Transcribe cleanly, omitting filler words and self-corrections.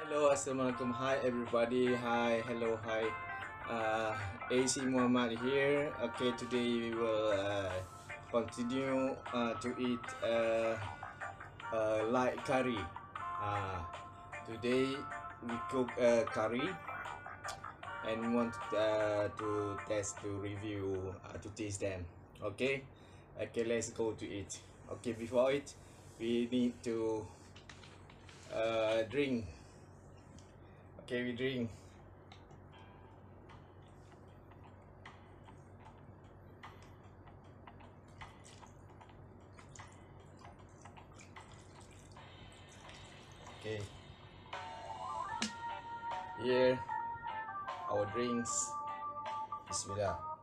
Hello, assalamualaikum. Hi, everybody. Hi, hello, hi. AC Muhammad here. Okay, today we will continue to eat light curry. Uh, Today we cook curry and want to test, to review, to taste them. Okay, okay, let's go to eat. Okay, before it, we need to drink. Okay, we drink. Okay, here our drinks. Bismillah.